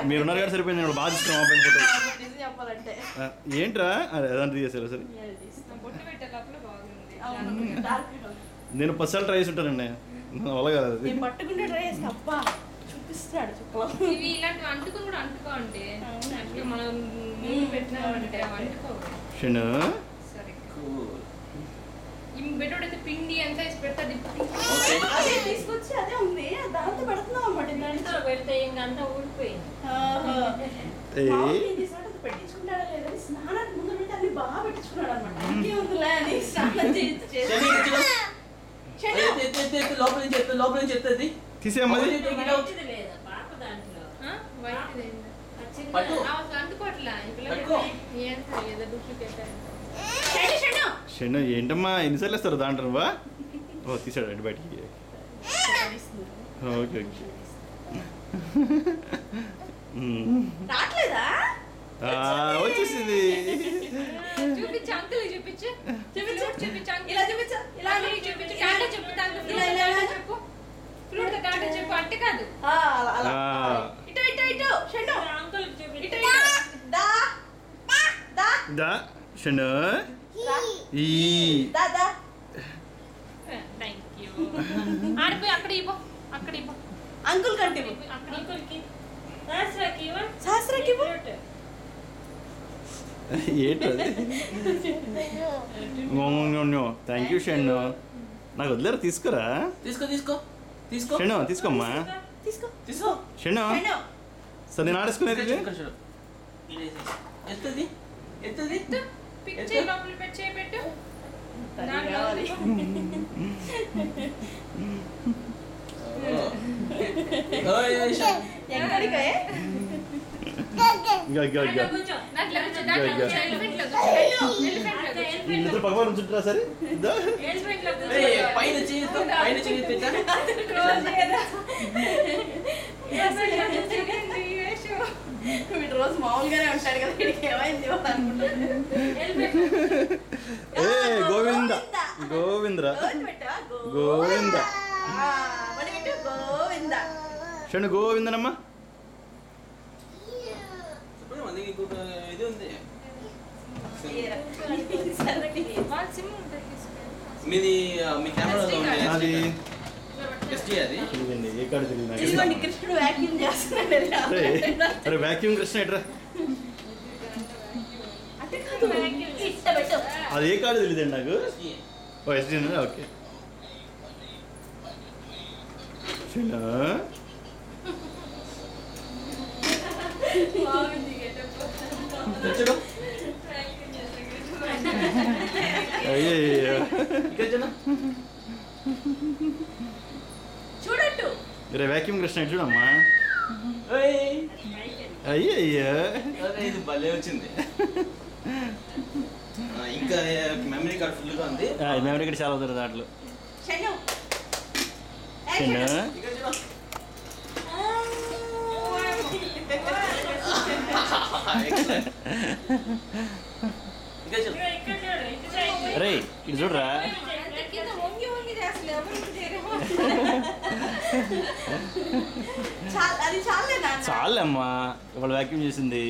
మీరున్నారు కానీ సరిపోయింది. నేను బాగా తీసుకున్నాం అబ్బాయి ఫోటో చెప్పాలంటే ఏంట్రా అదంతా తీసేసారు సరే. నేను 10 సార్లు ట్రై చేసి ఉంటానండి. అలా కాదు పట్టుకుంటే ట్రై చేసి అబ్బా చూపిస్తాడు ఇవి ఇలాంటివి అంటుకుని కూడా అంటుకోండి. మనం పెట్టినామంటే షను పెట్టోడైతే పిండి ఎంత వేసి పెడతాడు తీసుకొచ్చి అదే ఉంది దాంతో పెడుతున్నాం అన్నమాట. దాంతో పెడితే ఇంకంతా ఊడిపోయింది. పెట్టించుకుంటాడా లేదని స్నానానికి ముందు నుండి అన్ని బాగా పెట్టించుకున్నాడు అనమాట. ఇంకేముందిలే అని స్నానం లోపల నుంచి ఎత్తది తీసేయమ్మది షెన్ను ఏంటమ్మా ఎన్నిసార్లు వేస్తారు దాంట్లో నువ్వా? ఓ తీసాడు అండి బయటికి. ఓకే ఓకే వచ్చేసింది. షెన్ను ఆడిపోయి అక్కడ ఇవ్వు అక్కడ ఇవ్వు అంకుల్ కంటే అంకుల్కి శాస్త్రకి ఏంటి థ్యాంక్ యూ షెన్ను. నాకు వదిలేరు తీసుకురా. తీసుకో తీసుకో తీసుకో షెన్ను తీసుకోమ్మా తీసుకో తీసుకో షెన్ను. సరే నేను ఆడేసుకునేది ఎత్తది ఎత్తది పెట్టు. పగవారు ఉంచుంటారా సరే వీడు రోజు మామూలుగానే ఉంటాడు కదా. వీడికి ఏమైంది గోవింద గోవింద్ర గోవింద గోవింద షణు గోవిందనమ్మా. ఇది ఉంది మీది మీ కెమెరాలో అది ఏ కార్డు తెలియదు. కృష్ణుడు వ్యాక్యూమ్ చేస్తున్నాడు. అరే వ్యాక్యూమ్ కృష్ణ ఎట్రా అది ఏ కార్డు తెలియదండి నాకు. ఓ ఎస్డి ఓకే చూడట్టు రే వ్యాక్యూమ్ కృష్ణ చూడమ్మా. అయ్యయ్యా ఇది భలే వచ్చింది. ఇంకా మెమరీ కార్డ్ ఫుల్గా ఉంది. మెమరీ కార్డ్ చాలా అవుతుంది దాంట్లో. రే ఇది చూడరా చాలమ్మా ఇవాళ వ్యాక్యూమ్ చేసింది.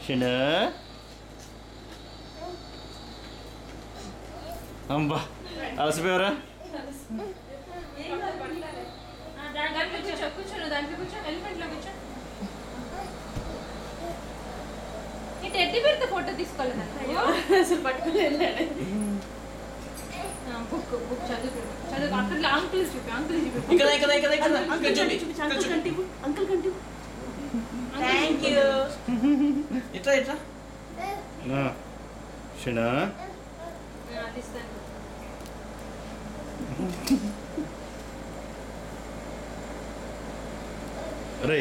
షెను అమ్మా అలసిపోయారా? టెడ్డీ బేర్తో ఫోటో తీసుకోవాలి అసలు పట్టుకోలేదు. బుక్ బుక్ చదువు చదువు అక్కడ అంకుల్ చూపి అంకుల్ చూపి అంకుల్ కంటి. Thank you. ఇట్లా ఇట్లా షెనా అరే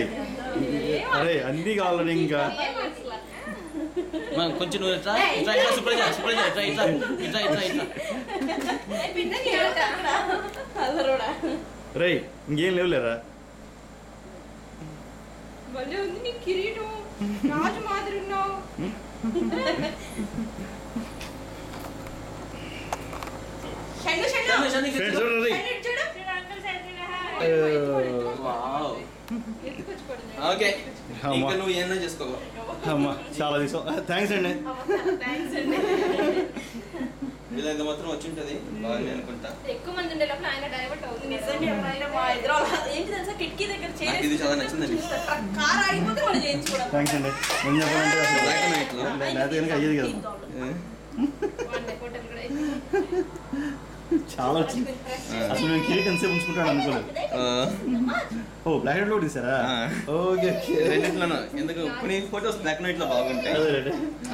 అరే అన్నీ కావాలని ఇంకా కొంచెం నువ్వు ఇట్లా ఇట్లా ఇట్లా సుప్రజ సుప్రజ ఇట్లా ఇట్లా ఇట్లా ఇట్లా ఇట్లా రే ఇంకేం లేవులేరా భలే ఉంది నీ కిరీటం, రాజు మాదిరి ఉన్నావు. షన్ను చూడు. ఓకే ఇంకా నువ్వు ఏమన్నా చేసుకో. అమ్మా చాలా తీసుకో. థ్యాంక్స్ అండి. వీళ్ళంత మాత్రం వచ్చి ఉంటుంది బాగా అనుకుంటా. ఎక్కువ మంది ఉండే లోపల ఆయన డైవర్ట్ అవుతుంది. కిటికీ దగ్గర ఇది చాలా నచ్చిందండి. థ్యాంక్స్ అండి. నేను చెప్పాలంటే అసలు అయ్యేది కదా. చాలా వచ్చింది. అసలు నేను కిరీట్ ఎంతసేపు ఉంచుకుంటాను అనుకోలేదు. ఓ బ్లాక్ అండ్ వైట్ తీసారా? ఓకే రెండిట్లోనూ ఎందుకు కొన్ని ఫొటోస్ బ్లాక్ అండ్ వైట్ లో బాగుంటాయి.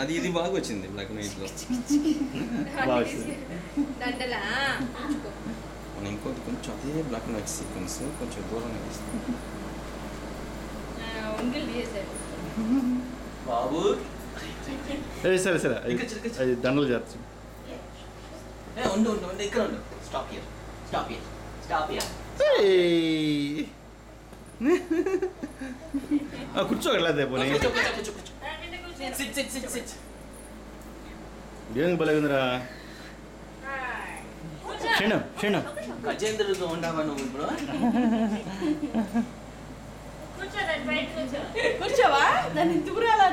అది ఇది బాగా వచ్చింది బ్లాక్ అండ్ వైట్ లో. మనం ఇంకోటి కొంచెం అదే బ్లాక్ అండ్ వైట్ సీక్వెన్స్ కొంచెం దూరంగా తీస్తాం. బాబు సరే సరే అది దండలు చేర్చు. ఉండు ఇక్కడ ఉండు. Stop here. కూర్చోగలదే పోనీ. ఏం బలేగుందిరా. క్షణం గజేంద్రుడితో ఉండవా నువ్వు ఇప్పుడు? కూర్చోవా? దాన్ని ఎందుకు రాలా?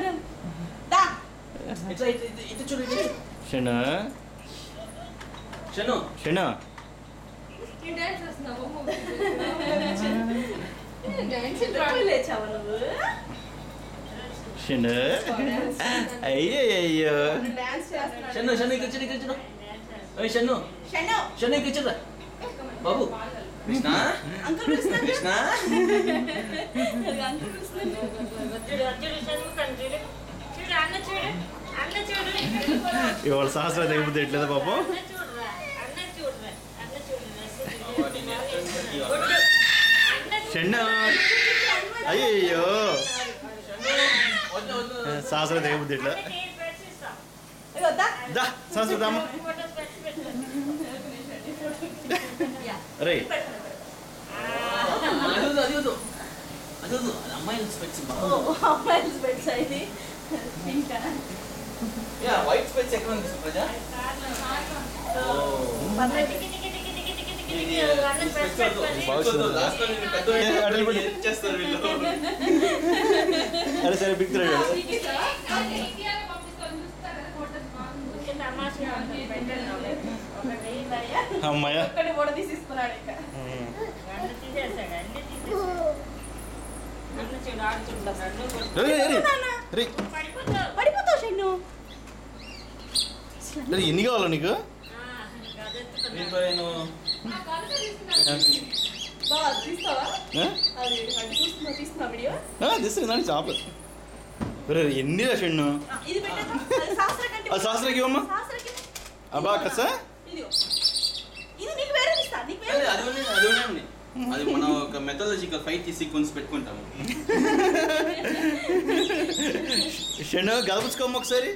షణ అయ్యో బాబు కృష్ణ కృష్ణ ఇవాళ సహస్ర తెగిపోతే ఎట్లేదా పాపం. షణ అయ్యో సహస్ర తెగిపోతే ఎట్లా. సహస్ర దామా రే అమ్మాయిల స్పెట్స్ అయితే వైట్ స్పెట్స్ ఎక్కడ ఉంది ప్రజా? అరే సరే పిక్ రేడు. అమ్మాయ ఎన్ని కావాలా నీకు? తీసుకుందాని చాప ఎన్ని షెన్ను. అది శాస్త్రకి ఇవ్వమ్మా. అబ్బా కసా అది మనం ఒక మెథడాలజికల్ ఫైట్ సీక్వెన్స్ పెట్టుకుంటాము. షెన్ను గలపుచ్చుకోమ్మ ఒకసారి.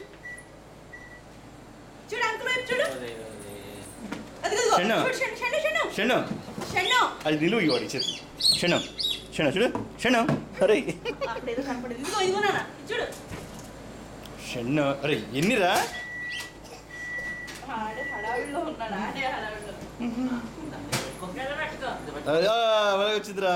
షెన్ను అది నిలువు ఇవ్వడు చేతి. షెన్ను చూడు షెన్ను. అరే షెన్ను అరే ఎన్నిరా? బాగా వచ్చిందిరా.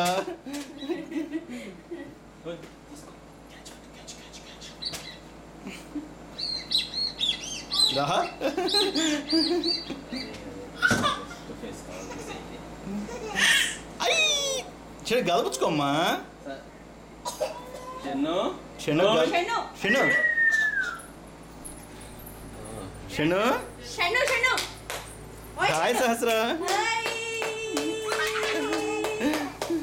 చెడు గలపుచ్చుకోమ్మా. షెన్ను హాయ్ సహస్ర.